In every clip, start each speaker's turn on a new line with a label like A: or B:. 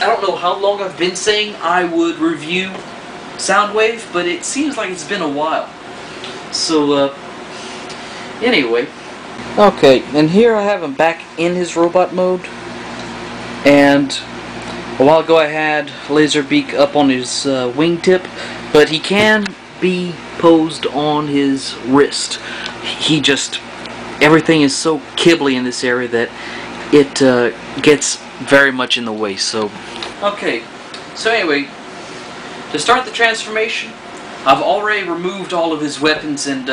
A: I don't know how long I've been saying I would review Soundwave, but it seems like it's been a while. So, anyway. Okay, and here I have him back in his robot mode. And a while ago I had Laserbeak up on his wingtip, but he can be posed on his wrist. Everything is so kibbly in this area that it gets very much in the way. So, okay. So anyway, to start the transformation, I've already removed all of his weapons and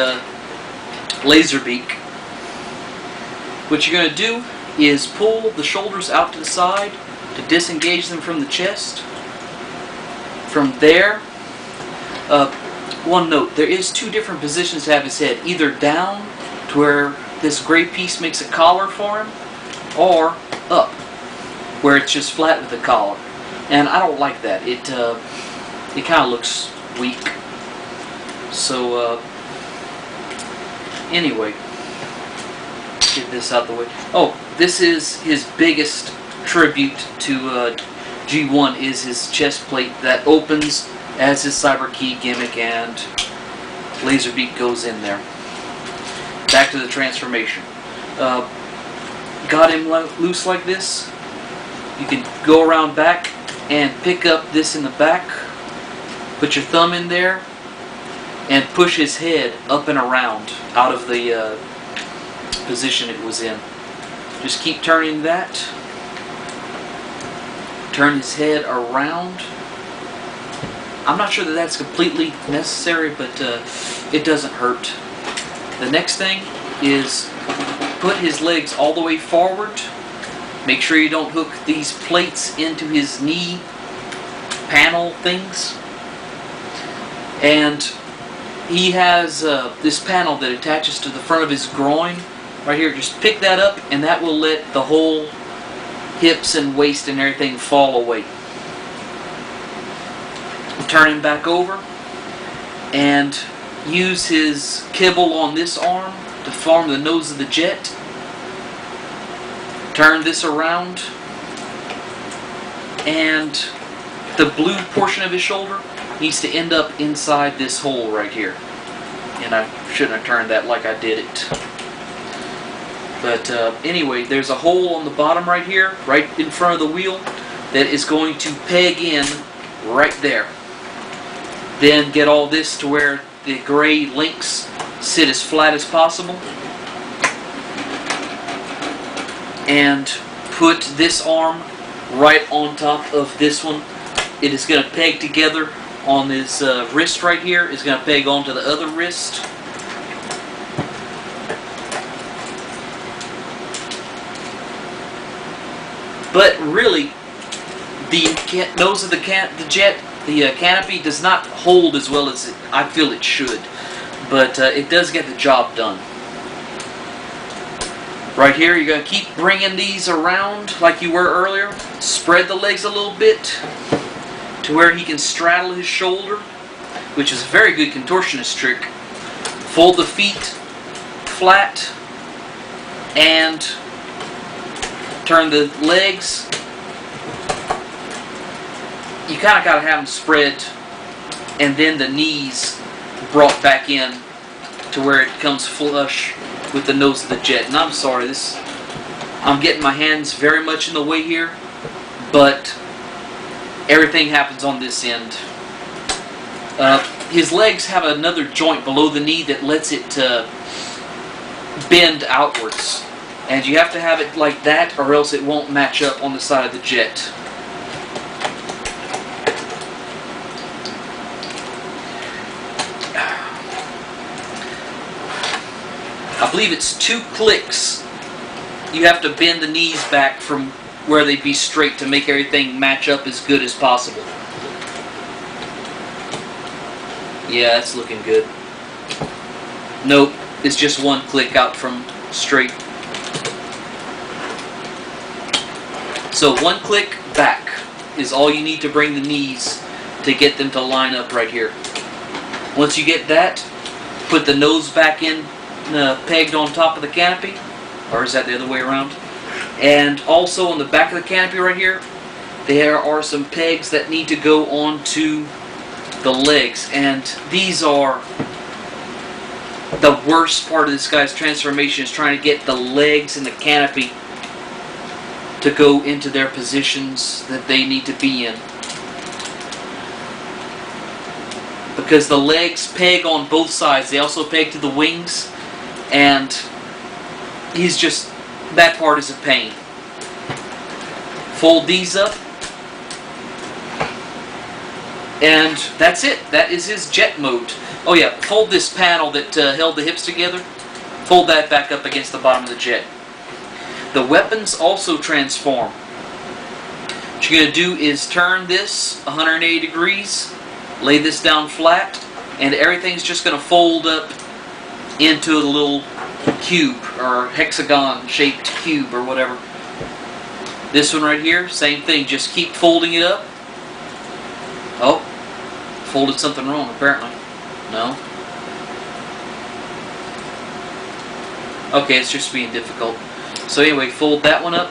A: Laserbeak. What you're going to do is pull the shoulders out to the side to disengage them from the chest. From there, one note, there is two different positions to have his head. Either down, to where this gray piece makes a collar for him, or up, where it's just flat with the collar. And I don't like that. It kind of looks weak. So, anyway, get this out of the way. Oh, this is his biggest tribute to G1, is his chest plate that opens as his Cyber Key gimmick, and Laserbeak goes in there. Back to the transformation. Got him loose like this. You can go around back and pick up this in the back. Put your thumb in there and push his head up and around out of the position it was in. Just keep turning that. Turn his head around. I'm not sure that that's completely necessary, but it doesn't hurt. The next thing is put his legs all the way forward. Make sure you don't hook these plates into his knee panel things. And he has this panel that attaches to the front of his groin. Right here, just pick that up and that will let the whole hips and waist and everything fall away. Turn him back over and use his kibble on this arm to form the nose of the jet. Turn this around, and the blue portion of his shoulder needs to end up inside this hole right here. And I shouldn't have turned that like I did it. But anyway, there's a hole on the bottom right here, right in front of the wheel, that is going to peg in right there. Then get all this to where the gray links sit as flat as possible. And put this arm right on top of this one. It is going to peg together on this wrist right here. It's going to peg onto the other wrist. But really, the nose of the jet, the canopy, does not hold as well as I feel it should. But it does get the job done. Right here, you're going to keep bringing these around like you were earlier. Spread the legs a little bit to where he can straddle his shoulder, which is a very good contortionist trick. Fold the feet flat and turn the legs. You kind of got to have them spread, and then the knees brought back in to where it comes flush with the nose of the jet. And I'm sorry, I'm getting my hands very much in the way here, but everything happens on this end. His legs have another joint below the knee that lets it bend outwards, and you have to have it like that or else it won't match up on the side of the jet. I believe it's 2 clicks. You have to bend the knees back from where they'd be straight to make everything match up as good as possible. Yeah, that's looking good. Nope, it's just 1 click out from straight. So 1 click back is all you need to bring the knees to get them to line up right here. Once you get that, put the nose back in, pegged on top of the canopy, or is that the other way around? And also on the back of the canopy right here, there are some pegs that need to go onto the legs, and these are the worst part of this guy's transformation, is trying to get the legs and the canopy to go into their positions that they need to be in. Because the legs peg on both sides, they also peg to the wings, and that part is a pain. Fold these up, and that's it. That is his jet mode. Oh yeah, fold this panel that held the hips together, fold that back up against the bottom of the jet. The weapons also transform. What you're going to do is turn this 180 degrees, lay this down flat, and everything's just going to fold up into a little cube, or hexagon shaped cube, or whatever. This one right here, same thing, just keep folding it up. Oh, folded something wrong apparently. No. Okay, it's just being difficult. So anyway, fold that one up.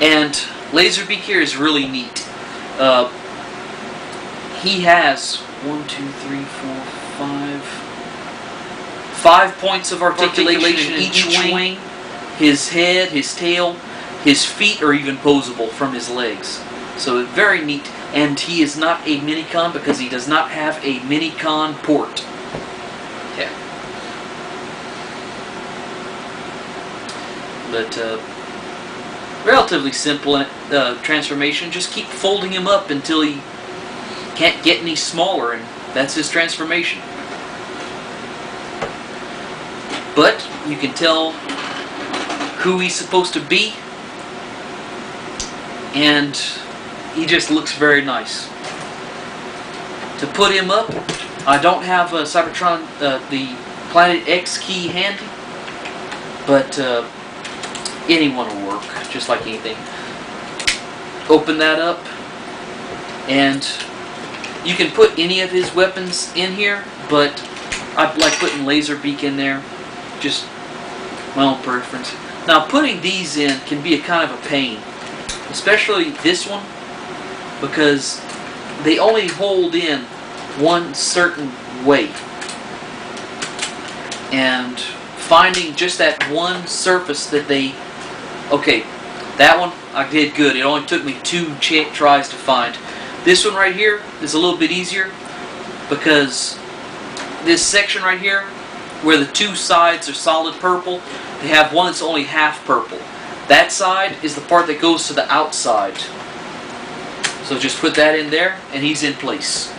A: And Laserbeak here is really neat. He has 5 points of articulation in each wing. His head, his tail, his feet are even posable from his legs. So very neat. And he is not a Minicon because he does not have a Minicon port. Yeah. But relatively simple transformation. Just keep folding him up until he can't get any smaller, and that's his transformation. But you can tell who he's supposed to be, and he just looks very nice. To put him up, I don't have a Cybertron, the Planet X key handy, but anyone will work, just like anything. Open that up, and you can put any of his weapons in here, but I like putting Laserbeak in there, just my own preference. Now putting these in can be a kind of a pain, especially this one, because they only hold in one certain way, and finding just that one surface that they... Okay, that one I did good. It only took me 2 tries to find. This one right here is a little bit easier, because this section right here, where the 2 sides are solid purple, they have one that's only half purple. That side is the part that goes to the outside. So just put that in there, and he's in place.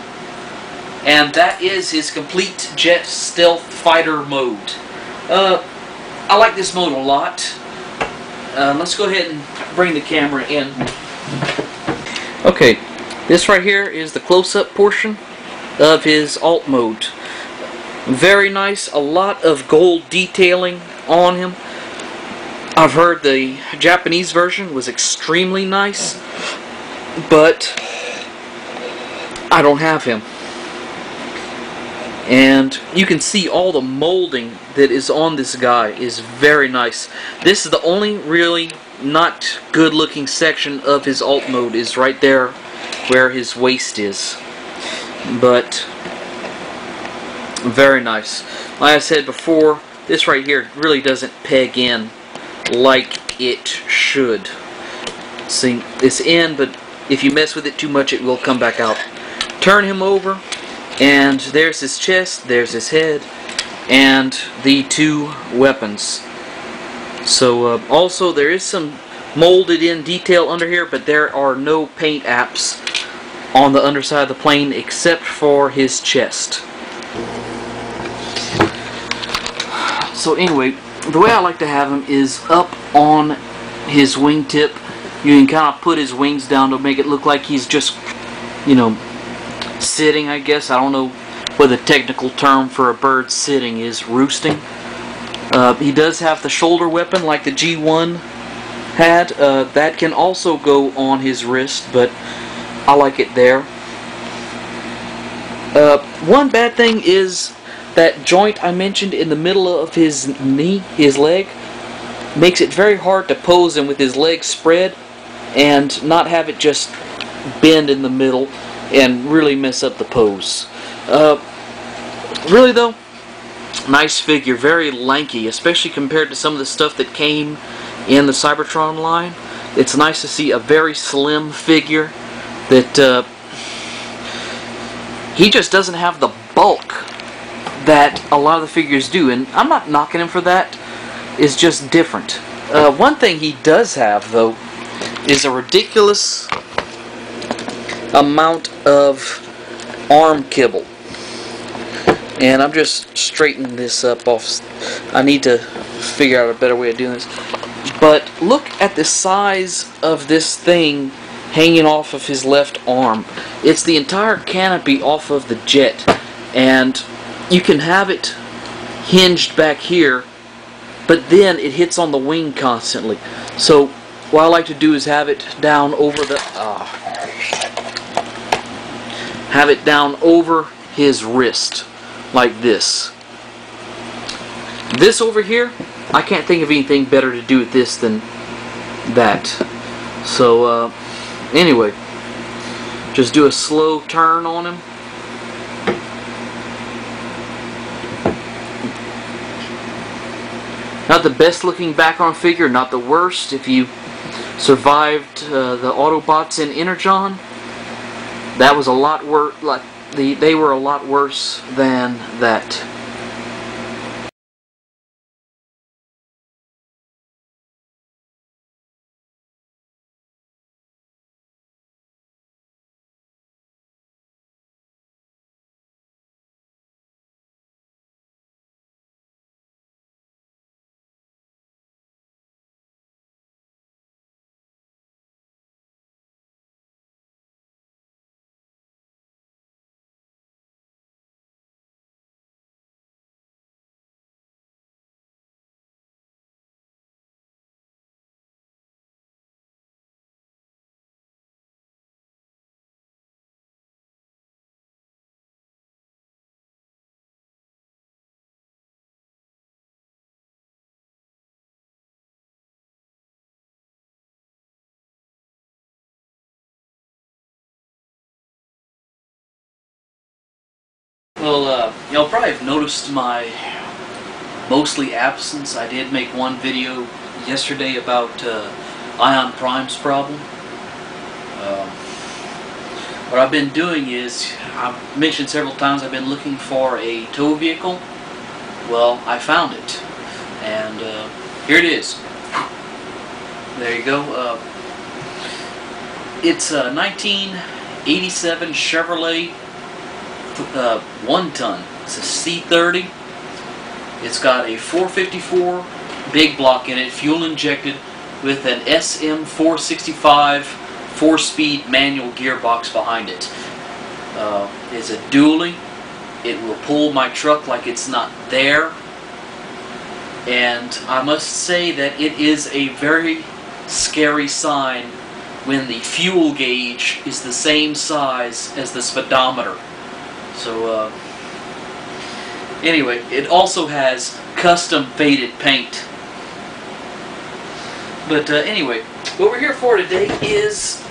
A: And that is his complete jet stealth fighter mode. I like this mode a lot. Let's go ahead and bring the camera in. Okay, this right here is the close-up portion of his alt mode. Very nice, a lot of gold detailing on him. I've heard the Japanese version was extremely nice, but I don't have him. And you can see all the molding that is on this guy is very nice. This is the only really not good looking section of his alt mode, is right there where his waist is. But very nice. Like I said before, this right here really doesn't peg in like it should. See, it's in, but if you mess with it too much, it will come back out. Turn him over, and there's his chest, there's his head, and the 2 weapons. So also there is some molded in detail under here, but there are no paint apps on the underside of the plane except for his chest. So anyway, the way I like to have him is up on his wingtip. You can kind of put his wings down to make it look like he's just, you know, sitting, I guess. I don't know what the technical term for a bird sitting is. Roosting. He does have the shoulder weapon like the G1 had. That can also go on his wrist, but I like it there. One bad thing is that joint I mentioned in the middle of his knee, his leg, makes it very hard to pose him with his legs spread and not have it just bend in the middle and really mess up the pose. Really though, nice figure, very lanky, especially compared to some of the stuff that came in the Cybertron line. It's nice to see a very slim figure that he just doesn't have the bulk that a lot of the figures do, and I'm not knocking him for that. It's just different. One thing he does have though is a ridiculous amount of arm kibble. And I'm just straightening this up off. I need to figure out a better way of doing this. But look at the size of this thing hanging off of his left arm. It's the entire canopy off of the jet. And you can have it hinged back here, but then it hits on the wing constantly. So what I like to do is have it down over the have it down over his wrist like this. This over here, I can't think of anything better to do with this than that. So anyway, just do a slow turn on him. Not the best looking background figure, not the worst. If you survived the Autobots in Energon, that was a lot worse. Like they were a lot worse than that. Well, y'all probably have noticed my mostly absence. I did make one video yesterday about Ion Prime's problem. What I've been doing is, I've mentioned several times, I've been looking for a tow vehicle. Well, I found it, and here it is. There you go. It's a 1987 Chevrolet 1-ton. It's a C30. It's got a 454 big block in it, fuel injected, with an SM465 4-speed manual gearbox behind it. It's a dually. It will pull my truck like it's not there. And I must say that it is a very scary sign when the fuel gauge is the same size as the speedometer. So anyway, it also has custom faded paint. But anyway, what we're here for today is